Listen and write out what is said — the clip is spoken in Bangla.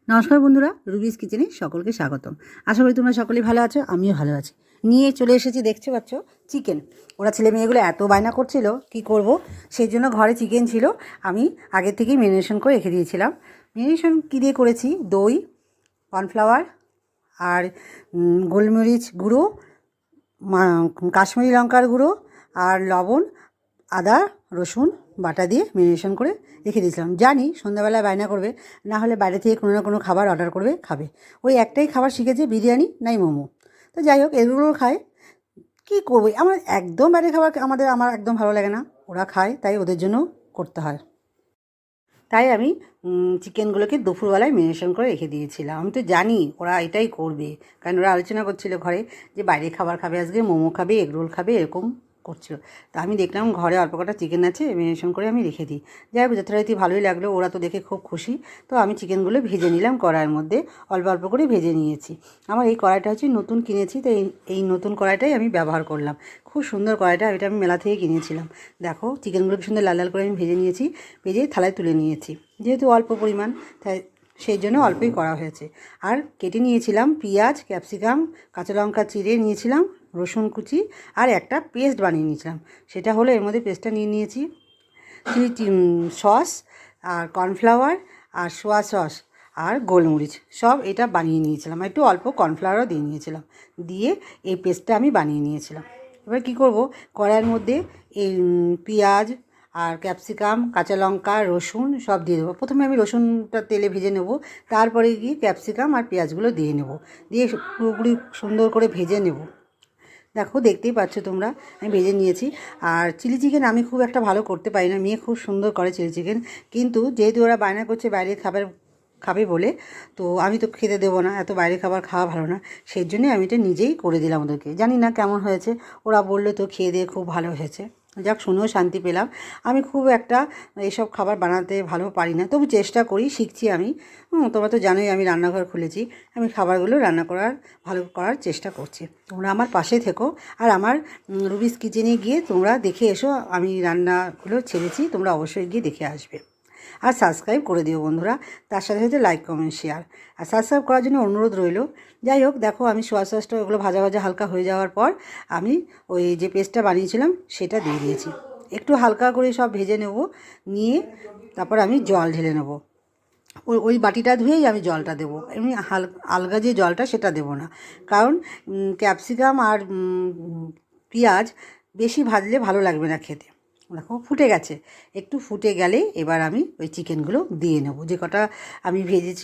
নমস্কার বন্ধুরা, রুবিস কিচেনে সকলকে স্বাগতম। আশা করি তোমরা সকলেই ভালো আছো, আমিও ভালো আছি। নিয়ে চলে এসেছি, দেখতে পাচ্ছ চিকেন। ওরা ছেলে মেয়েগুলো এত বায়না করছিল, কি করব, সেই জন্য ঘরে চিকেন ছিল। আমি আগে থেকেই ম্যারিনেশন করে রেখে দিয়েছিলাম। ম্যারিনেশন কী দিয়ে করেছি? দই, কর্নফ্লাওয়ার আর গোলমরিচ গুঁড়ো, কাশ্মীরি লঙ্কার গুঁড়ো আর লবণ, আদা রসুন বাটা দিয়ে ম্যারিনেশন করে রেখে দিয়েছিলাম। জানি সন্ধ্যাবেলায় বায়না করবে, না হলে বাইরে থেকে কোনো না কোনো খাবার অর্ডার করবে, খাবে। ওই একটাই খাবার শিখেছে, বিরিয়ানি নাই মোমো। তো যাই হোক, এগুলো খায়, কী করবো। আমার একদম বাইরের খাবার আমার একদম ভালো লাগে না। ওরা খায়, তাই ওদের জন্য করতে হয়। তাই আমি চিকেনগুলোকে দুপুরবেলায় ম্যারিনেশন করে রেখে দিয়েছিলাম। আমি তো জানি ওরা এটাই করবে, কারণ ওরা আলোচনা করছিল ঘরে যে বাইরে খাবার খাবে, আজকে মোমো খাবে, এগরোল খাবে, এরকম করছিল। তা আমি দেখলাম ঘরে অল্প কটা চিকেন আছে, ম্যারিনেশন করে আমি রেখে দিই। যাই হোক, যথারীতি ভালোই লাগলো, ওরা তো দেখে খুব খুশি। তো আমি চিকেনগুলো ভেজে নিলাম কড়াইয়ের মধ্যে, অল্প অল্প করে ভেজে নিয়েছি। আমার এই কড়াইটা হচ্ছে নতুন কিনেছি, তো এই নতুন কড়াইটাই আমি ব্যবহার করলাম। খুব সুন্দর কড়াইটা, এটা আমি মেলা থেকে কিনেছিলাম। দেখো চিকেনগুলো কি সুন্দর লাল লাল করে আমি ভেজে নিয়েছি, ভেজে থালায় তুলে নিয়েছি। যেহেতু অল্প পরিমাণ, তাই সেই জন্য অল্পই করা হয়েছে। আর কেটে নিয়েছিলাম পেঁয়াজ, ক্যাপসিকাম, কাঁচা লঙ্কা চিড়ে নিয়েছিলাম, রসুন কুচি, আর একটা পেস্ট বানিয়ে নিয়েছিলাম। সেটা হলো, এর মধ্যে পেস্টটা নিয়ে নিয়েছি সস আর কর্নফ্লাওয়ার আর সোয়া সস আর গোলমরিচ, সব এটা বানিয়ে নিয়েছিলাম। একটু অল্প কর্নফ্লাওয়ারও দিয়ে নিয়েছিলাম, দিয়ে এই পেস্টটা আমি বানিয়ে নিয়েছিলাম। এবার কী করব, কড়াইয়ের মধ্যে এই পেঁয়াজ আর ক্যাপসিকাম, কাঁচা লঙ্কা, রসুন সব দিয়ে দেবো। প্রথমে আমি রসুনটা তেলে ভেজে নেব, তারপরে গিয়ে ক্যাপসিকাম আর পেঁয়াজগুলো দিয়ে নেব, দিয়ে পুরোপুরি সুন্দর করে ভেজে নেব। দেখো, দেখতেই পাচ্ছ তোমরা, আমি ভেজে নিয়েছি। আর চিলি চিকেন আমি খুব একটা ভালো করতে পারি না, মেয়ে খুব সুন্দর করে চিলি চিকেন। কিন্তু যেহেতু ওরা বায়না করছে বাইরের খাবার খাবে বলে, তো আমি তো খেতে দেবো না, এত বাইরের খাবার খাওয়া ভালো না। সেই জন্যে আমি এটা নিজেই করে দিলাম ওদেরকে। জানি না কেমন হয়েছে, ওরা বললো তো খেয়ে দিয়ে খুব ভালো হয়েছে। যাক, শুনেও শান্তি পেলাম। আমি খুব একটা এইসব খাবার বানাতে ভালো পারি না, তবু চেষ্টা করি, শিখছি আমি। তোমরা তো জানোই আমি রান্নাঘর খুলেছি, আমি খাবারগুলো রান্না করার ভালো করার চেষ্টা করছি। তোমরা আমার পাশে থেকো, আর আমার রুবিস কিচেনে গিয়ে তোমরা দেখে এসো, আমি রান্নাগুলো ছেড়েছি, তোমরা অবশ্যই গিয়ে দেখে আসবে। আর সাবস্ক্রাইব করে দিও বন্ধুরা, তার সাথে সাথে লাইক কমেন্ট শেয়ার আর সাবস্ক্রাইব করার জন্য অনুরোধ রইল। যাই হোক, দেখো আমি সোয়া সসটা ওগুলো ভাজা ভাজা হালকা হয়ে যাওয়ার পর আমি ওই যে পেস্টটা বানিয়েছিলাম সেটা দিয়ে দিয়েছি। একটু হালকা করে সব ভেজে নেব, নিয়ে তারপর আমি জল ঢেলে নেব। ওই বাটিটা ধুয়েই আমি জলটা দেবো, এমনি আলগা যে জলটা সেটা দেবো না, কারণ ক্যাপসিকাম আর পেঁয়াজ বেশি ভাজলে ভালো লাগবে না খেতে। দেখো ফুটে গেছে, একটু ফুটে গেলে এবার আমি ওই চিকেনগুলো দিয়ে নেব, যে কটা আমি ভেজেছিলাম।